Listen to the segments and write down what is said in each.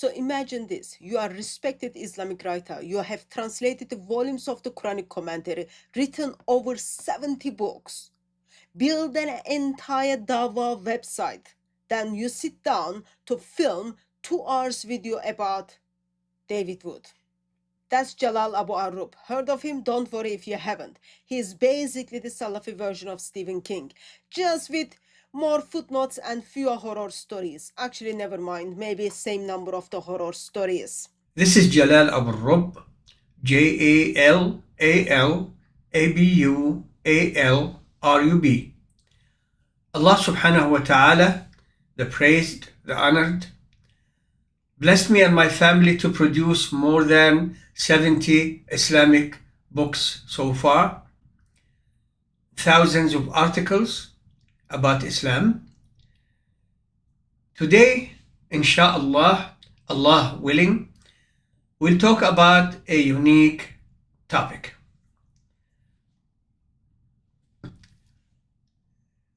So imagine this, you are a respected Islamic writer, you have translated the volumes of the Quranic commentary, written over 70 books, build an entire Dawah website, then you sit down to film 2 hours video about David Wood. That's Jalal Abualrub. Heard of him? Don't worry if you haven't. He's basically the Salafi version of Stephen King, just with more footnotes and fewer horror stories. Actually, never mind, maybe same number of the horror stories. This is Jalal Abualrub, Jalalabualrub. Allah subhanahu wa ta'ala, the praised, the honored, blessed me and my family to produce more than 70 Islamic books so far, thousands of articles about Islam. Today, inshallah, Allah willing, we'll talk about a unique topic.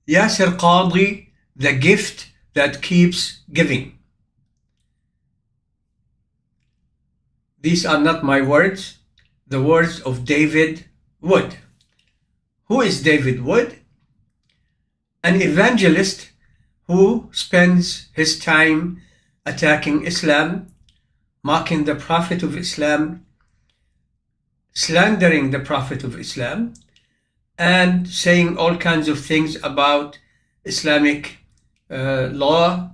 Yasir Qadi, the gift that keeps giving. These are not my words, the words of David Wood. Who is David Wood? An evangelist who spends his time attacking Islam, mocking the Prophet of Islam, slandering the Prophet of Islam, and saying all kinds of things about Islamic law.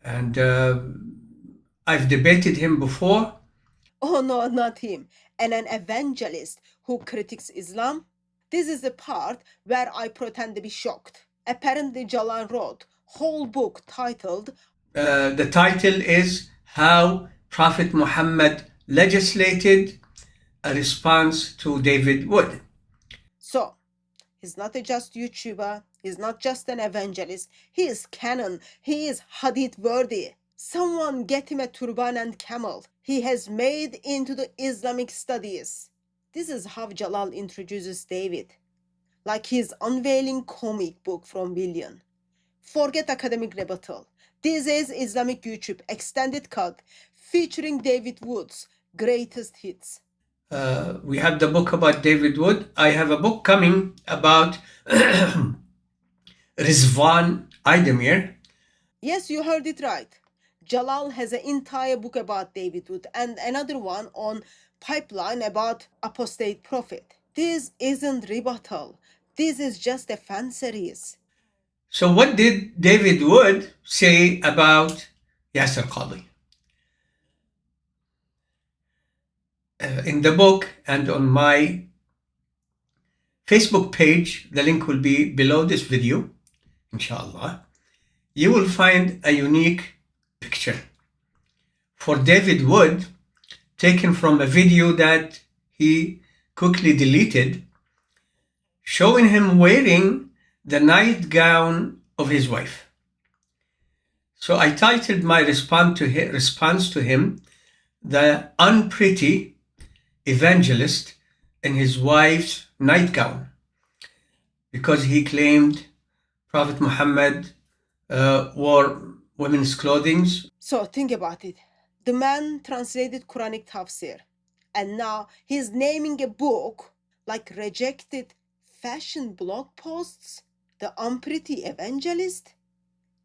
And I've debated him before. Oh no, not him. And an evangelist who critiques Islam? This is the part where I pretend to be shocked. Apparently Jalal wrote whole book titled the title is How Prophet Muhammad Legislated, a response to David Wood. So, he's not just YouTuber, he's not just an evangelist, he is canon, he is hadith worthy. Someone get him a turban and camel. He has made into the Islamic studies. This is how Jalal introduces David. Like he's unveiling comic book from Billion. Forget academic rebuttal. This is Islamic YouTube extended cut featuring David Wood's greatest hits. We have the book about David Wood. I have a book coming about Rizvan Aydemir. Yes, you heard it right. Jalal has an entire book about David Wood and another one on pipeline about apostate prophet. This isn't rebuttal. This is just a fan series. So what did David Wood say about Yasir Qadi? In the book and on my Facebook page, the link will be below this video, inshallah, you will find a unique picture for David Wood taken from a video that he quickly deleted, showing him wearing the nightgown of his wife. So I titled my response to him, The Unpretty Evangelist in His Wife's Nightgown, because he claimed Prophet Muhammad wore women's clothing. So think about it. The man translated Quranic tafsir, and now he's naming a book like rejected fashion blog posts, The Unpretty Evangelist.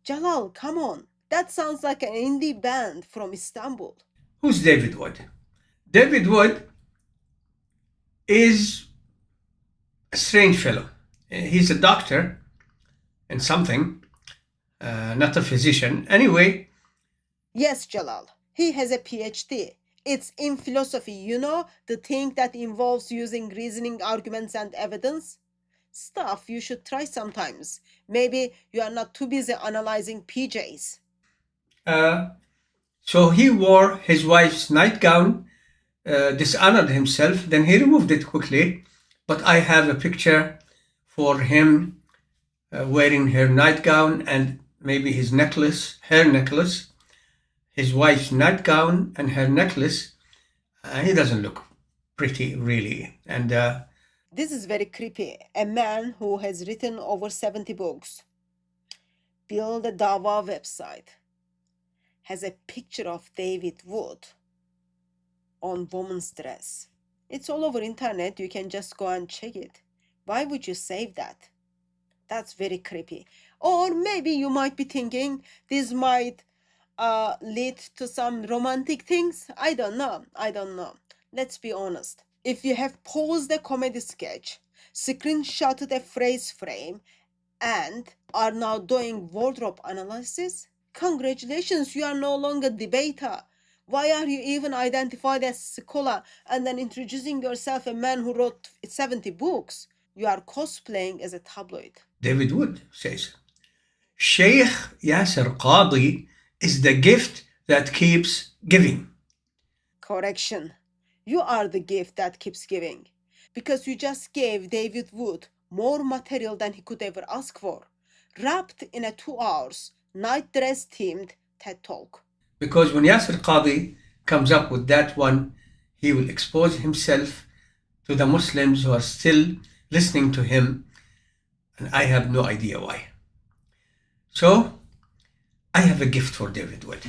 Jalal, come on. That sounds like an indie band from Istanbul. Who's David Wood? David Wood is a strange fellow. He's a doctor and something, not a physician. Anyway. Yes, Jalal. He has a PhD. It's in philosophy, you know, the thing that involves using reasoning, arguments, and evidence. Stuff you should try sometimes. Maybe you are not too busy analyzing PJs. So he wore his wife's nightgown, dishonored himself, then he removed it quickly. But I have a picture for him wearing her nightgown and maybe his necklace, her necklace, his wife's nightgown and her necklace. He doesn't look pretty, really. And this is very creepy. A man who has written over 70 books, built a Dawah website, has a picture of David Wood on woman's dress. It's all over internet. You can just go and check it. Why would you save that? That's very creepy. Or maybe you might be thinking this might lead to some romantic things. I don't know. Let's be honest. If you have paused a comedy sketch, screenshotted a phrase frame, and are now doing wardrobe analysis, congratulations, you are no longer debater. Why are you even identified as scholar and then introducing yourself a man who wrote 70 books? You are cosplaying as a tabloid. David Wood says, Sheikh Yasser Qadi is the gift that keeps giving. Correction. You are the gift that keeps giving. Because you just gave David Wood more material than he could ever ask for, wrapped in a 2 hours night dress themed TED Talk. Because when Yasser Qadi comes up with that one, he will expose himself to the Muslims who are still listening to him, and I have no idea why. So, I have a gift for David Wood.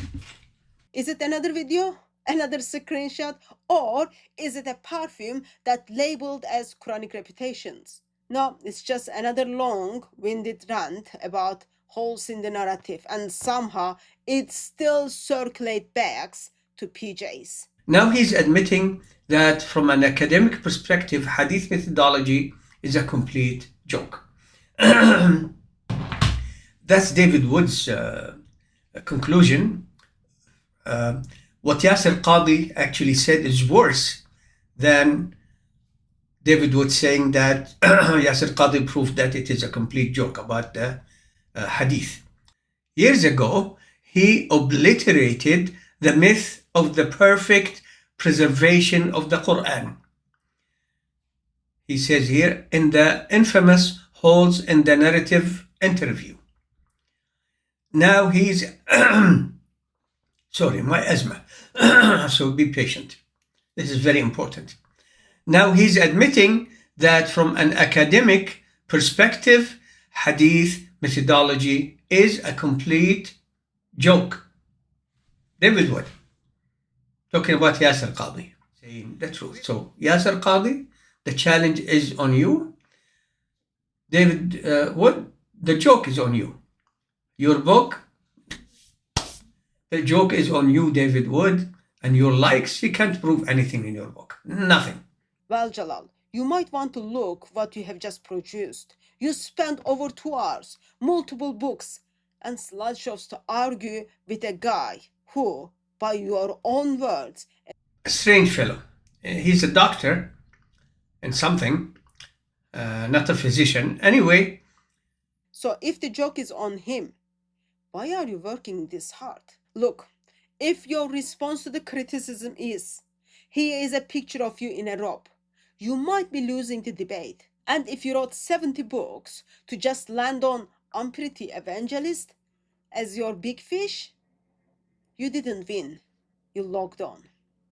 Is it another video? Another screenshot? Or is it a perfume that labeled as Quranic reputations? No, it's just another long-winded rant about holes in the narrative, and somehow it still circulates back to PJs. Now he's admitting that from an academic perspective, hadith methodology is a complete joke. That's David Wood's conclusion. What Yasser Qadi actually said is worse than David Wood saying that Yasser Qadi proved that it is a complete joke about the hadith. Years ago, he obliterated the myth of the perfect preservation of the Quran. He says here, in the infamous Holes in the Narrative interview. Now he's, sorry, my asthma, so be patient. This is very important. Now he's admitting that from an academic perspective, hadith methodology is a complete joke. David Wood, talking about Yasser Qadi, saying the truth. So Yasser Qadi, the challenge is on you. David Wood, the joke is on you. Your book, the joke is on you, David Wood, and your likes, you can't prove anything in your book. Nothing. Well, Jalal, you might want to look what you have just produced. You spent over 2 hours, multiple books, and slideshows to argue with a guy who, by your own words, a strange fellow. He's a doctor and something, not a physician. Anyway. So if the joke is on him, why are you working this hard? Look, if your response to the criticism is, here is a picture of you in a robe, you might be losing the debate. And if you wrote 70 books to just land on I'm Pretty Evangelist as your big fish, you didn't win. You logged on.